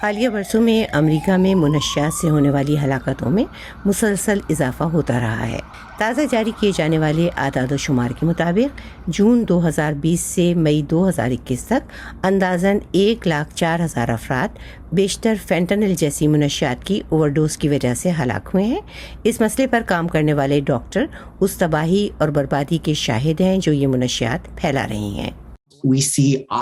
حالیہ برسوں میں امریکہ میں منشیات سے ہونے والی ہلاکتوں میں مسلسل اضافہ ہوتا رہا ہے۔ تازہ جاری کیے جانے والے اعداد و شمار کے مطابق جون 2020 سے مئی 2021 تک اندازاً 1,04,000 افراد بیشتر فینٹنل جیسی منشیات کی اوور ڈوز کی وجہ سے ہلاک ہوئے ہیں۔ اس مسئلے پر کام کرنے والے ڈاکٹر اس تباہی اور بربادی کے شاہد ہیں جو یہ منشیات پھیلا رہی ہیں۔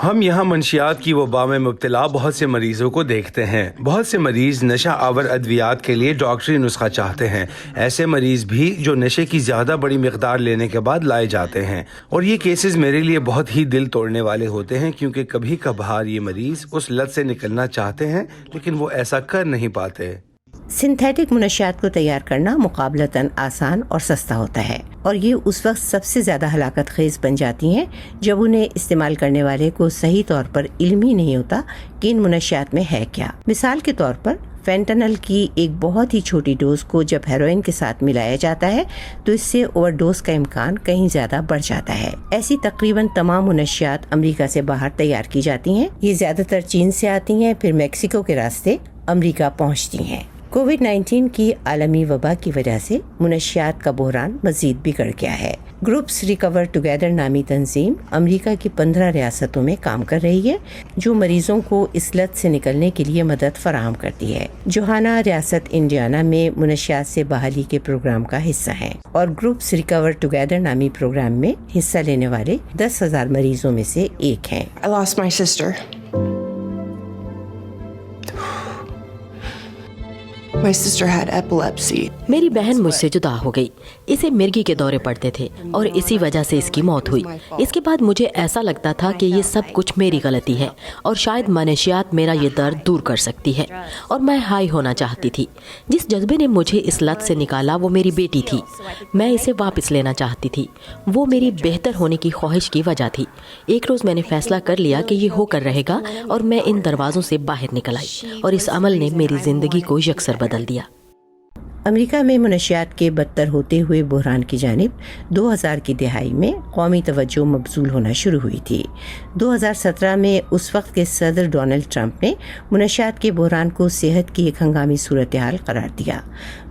ہم یہاں منشیات کی وبا میں مبتلا بہت سے مریضوں کو دیکھتے ہیں۔ بہت سے مریض نشہ آور ادویات کے لیے ڈاکٹری نسخہ چاہتے ہیں۔ ایسے مریض بھی جو نشے کی زیادہ بڑی مقدار لینے کے بعد لائے جاتے ہیں، اور یہ کیسز میرے لیے بہت ہی دل توڑنے والے ہوتے ہیں، کیونکہ کبھی کبھار یہ مریض اس لت سے نکلنا چاہتے ہیں لیکن وہ ایسا کر نہیں پاتے۔ سنتھیٹک منشیات کو تیار کرنا مقابلتاً آسان اور سستا ہوتا ہے، اور یہ اس وقت سب سے زیادہ ہلاکت خیز بن جاتی ہیں جب انہیں استعمال کرنے والے کو صحیح طور پر علم ہی نہیں ہوتا کہ ان منشیات میں ہے کیا۔ مثال کے طور پر فینٹنل کی ایک بہت ہی چھوٹی ڈوز کو جب ہیروئن کے ساتھ ملایا جاتا ہے تو اس سے اوور ڈوز کا امکان کہیں زیادہ بڑھ جاتا ہے۔ ایسی تقریباً تمام منشیات امریکہ سے باہر تیار کی جاتی ہیں۔ یہ زیادہ تر چین سے آتی ہیں، پھر میکسیکو کے راستے امریکہ پہنچتی ہیں۔ کووڈ-19 کی عالمی وبا کی وجہ سے منشیات کا بحران مزید بگڑ گیا ہے۔ گروپس ریکور ٹوگیدر نامی تنظیم امریکہ کی 15 ریاستوں میں کام کر رہی ہے، جو مریضوں کو اس لت سے نکلنے کے لیے مدد فراہم کرتی ہے۔ جوہانا ریاست انڈیانا میں منشیات سے بحالی کے پروگرام کا حصہ ہے، اور گروپس ریکور ٹوگیدر نامی پروگرام میں حصہ لینے والے 10,000 مریضوں میں سے ایک ہیں۔ I lost my sister. My sister had epilepsy. میری بہن مجھ سے جدا ہو گئی۔ اسے مرگی کے دورے پڑتے تھے اور اسی وجہ سے اس کی موت ہوئی۔ اس کے بعد مجھے ایسا لگتا تھا کہ یہ سب کچھ میری غلطی ہے اور شاید منشیات میرا یہ درد دور کر سکتی ہے، اور میں ہائی ہونا چاہتی تھی۔ جس جذبے نے مجھے اس لت سے نکالا وہ میری بیٹی تھی۔ میں اسے واپس لینا چاہتی تھی۔ وہ میری بہتر ہونے کی خواہش کی وجہ تھی۔ ایک روز میں نے فیصلہ کر لیا کہ یہ ہو کر رہے گا، اور میں ان دروازوں سے باہر نکل آئی، اور اس عمل نے میری زندگی کو یکسر بدل دیا۔ امریکہ میں منشیات کے بدتر ہوتے ہوئے بحران کی جانب 2000 کی دہائی میں قومی توجہ مبذول ہونا شروع ہوئی تھی۔ 2017 میں اس وقت کے صدر ڈونلڈ ٹرمپ نے منشیات کے بحران کو صحت کی ایک ہنگامی صورتحال قرار دیا۔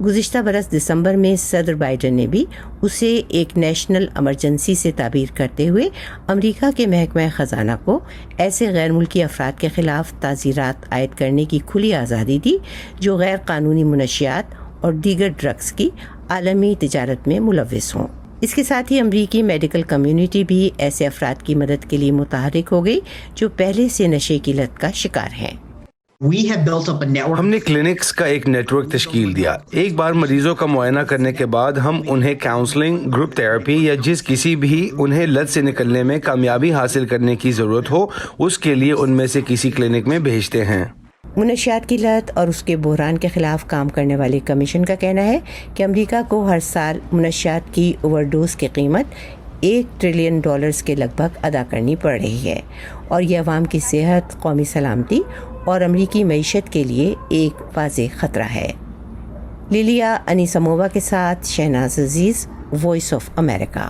گزشتہ برس دسمبر میں صدر بائیڈن نے بھی اسے ایک نیشنل ایمرجنسی سے تعبیر کرتے ہوئے امریکہ کے محکمہ خزانہ کو ایسے غیر ملکی افراد کے خلاف تعزیرات عائد کرنے کی کھلی آزادی دی جو غیر قانونی منشیات اور دیگر ڈرگز کی عالمی تجارت میں ملوث ہوں۔ اس کے ساتھ ہی امریکی میڈیکل کمیونٹی بھی ایسے افراد کی مدد کے لیے متحرک ہو گئی جو پہلے سے نشے کی لت کا شکار ہیں۔ ہم نے کلینکس کا ایک نیٹ ورک تشکیل دیا۔ ایک بار مریضوں کا معائنہ کرنے کے بعد ہم انہیں کاؤنسلنگ، گروپ تھراپی یا جس کسی بھی انہیں لت سے نکلنے میں کامیابی حاصل کرنے کی ضرورت ہو اس کے لیے ان میں سے کسی کلینک میں بھیجتے ہیں۔ منشیات کی لت اور اس کے بحران کے خلاف کام کرنے والے کمیشن کا کہنا ہے کہ امریکہ کو ہر سال منشیات کی اوور ڈوز کی قیمت $1 ٹریلین کے لگ بھگ ادا کرنی پڑ رہی ہے، اور یہ عوام کی صحت، قومی سلامتی اور امریکی معیشت کے لیے ایک واضح خطرہ ہے۔ لیلیا انیسمووا کے ساتھ شہناز عزیز، وائس آف امریکہ۔